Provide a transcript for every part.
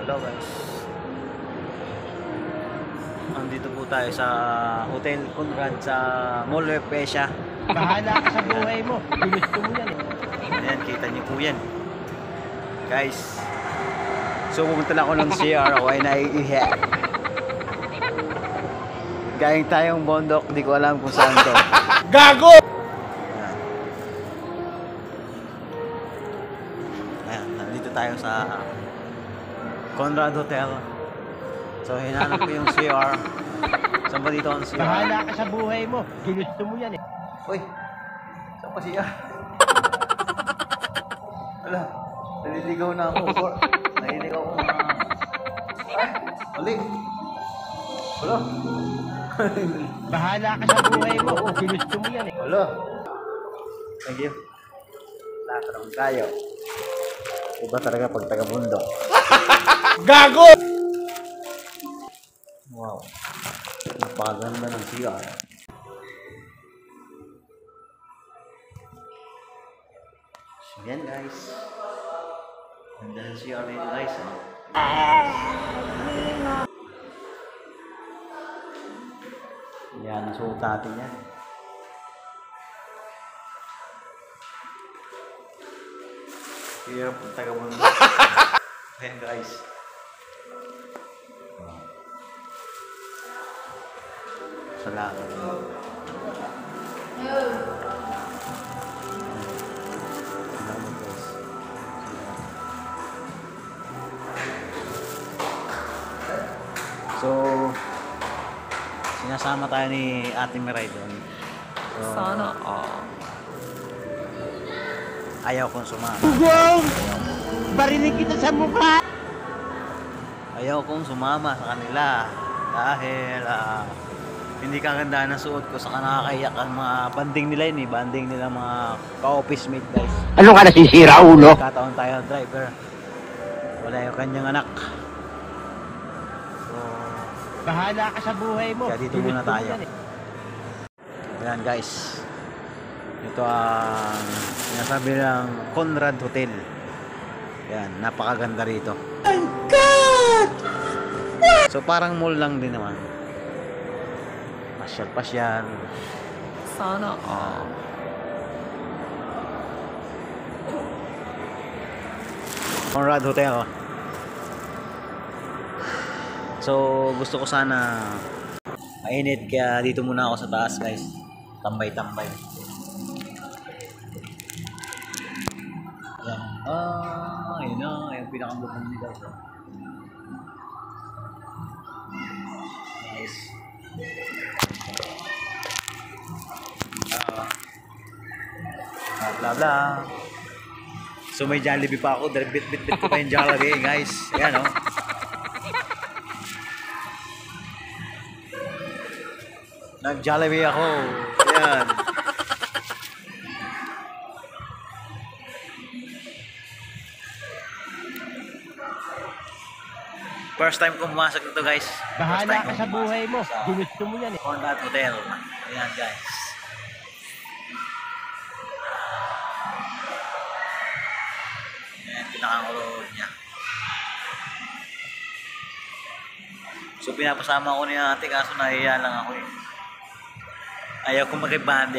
Hello guys. Andito po tayo sa Hotel Conrad sa Mall of Asia. Bahala ka sa buhay mo. Ginusto mo yan eh. Ayan, kita niyo po yan. Guys. So pumunta na ako ng CR o ay naiihi. Galing tayong bundok, di ko alam kung saan to. Gago! Ayan, nandito tayo sa Conrad Hotel. So hinanap ko yung CR. Saan ba dito ang CR? Bahala ka sa buhay mo. Ginusto mo yan eh. Uy! Saan pa CR? Wala, naliligaw na ako. Naliligaw ako na. Ay! Mali! Wala! Bahala ka sa buhay mo. Ginusto mo yan eh. Wala! Thank you. Tatanong tayo. Iba talaga pag taga-bundok. Gago! Wow. Napakaganda ng CR. So yan guys. Ganda ng CR dito guys. Yan, suot natin yan. Hirap ang taga-bundok. Ayan guys. Salamat. So, sinasama tayo ni Ate Miray doon. So, Sana all. ayaw kong sumama. Bugong! Barinig kita sa mukha! Ayaw kong sumama sa kanila dahil hindi kagandaan ng suot ko, saka nakakaiyak ang mga banding nila yun eh. Banding nila mga ka-office mate guys. Ano ka nasisira, ulo? Kataon tayo driver. Wala yung kanyang anak. So, Bahala ka sa buhay mo. kaya dito muna Ginusto mo tayo. yan eh. Ayan guys. Ito ang sinasabi ng Conrad Hotel. Ayan, napakaganda rito. My God! So parang mall lang din naman. Pasyal-pasyal. Sana all. Conrad Hotel. So gusto ko sana mainit, kaya dito muna ako sa taas guys. Tambay-tambay. Yan. Ayun na. Yung pinakambutang nila. Nice. Bla bla. So may Jollibee pa ako. Bit ko pa yung Jollibee guys. Ayan o. Nag-Jollibee ako. Ayan. First time ko pumasok nito guys. First Bahala time ka ko sa buhay mo. pumasok sa Ginusto mo yan eh. Conrad Hotel. Ayan guys. Ayan, pinakangulog niya. So pinapasama ko ni ate, kaso nahiya lang ako eh. Ayaw ko makibande.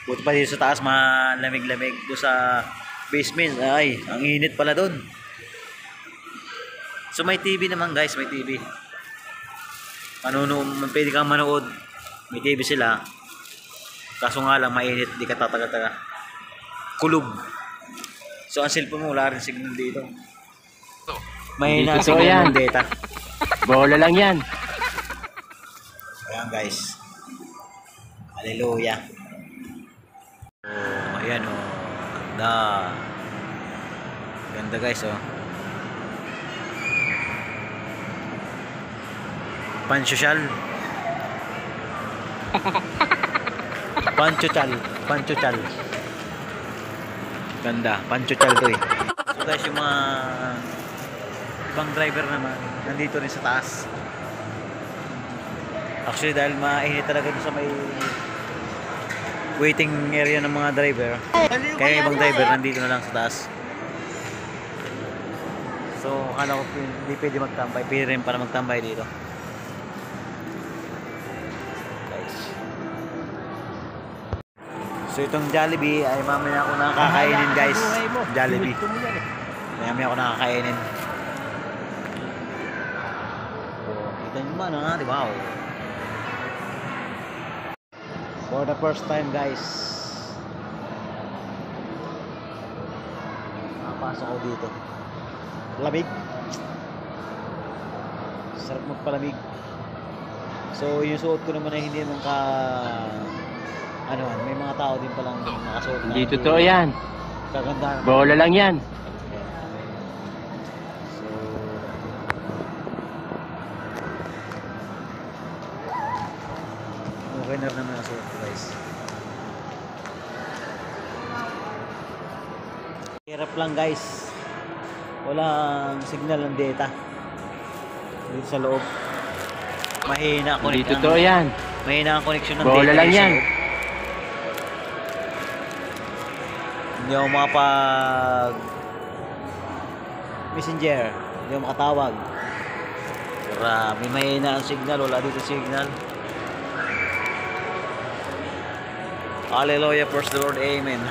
Buti pa dito sa taas, malamig-lamig. Doon sa basement, ay, ang init pala doon. So may TV naman guys, may TV. Pwede kang manood. May TV sila. Kaso nga lang, mainit, di ka tataga-taga. Kulob. So ang cellphone mo, wala rin signal dito. Mahina Hindi totoo signal yan. ng data. Bola lang yan. Ayan guys. Hallelujah. Oh, ayan oh. Ganda. Ganda guys oh. Pansosyal. Panchochal. Ganda. Panchochal to eh. So guys, yung mga ibang driver naman nandito rin sa taas. Actually dahil mainit talaga sa may waiting area ng mga driver. Kaya ibang driver nandito na lang sa taas. So, akala ko hindi pwede magtambay. Pwede rin para magtambay dito. Guys. So, itong Jollibee ay mamaya ako nakakainin, guys. Jollibee. Gusto mo yan eh. Mamaya ako nakakainin. So, kita nyo ba na, di ba? For the first time, guys. Nakapasok ako dito. Lamig. Sarap magpalamig. So, yung suot ko naman ay hindi naman ka... Ano, may mga tao din palang nakasuot na. Hindi totoo yan. Kagandahan. Bola lang yan. So, okay na naman ang suot ko, guys. Hirap lang, guys. Walang signal ng data dito sa loob. Mahina ang Hindi connection. totoo yan. Mahina ang connection ng Bola data lang dito sa yan. loob. Hindi ako makapag messenger. Hindi ako makatawag. Grabe, mahina ang signal. Wala dito signal. Hallelujah, praise the Lord, amen.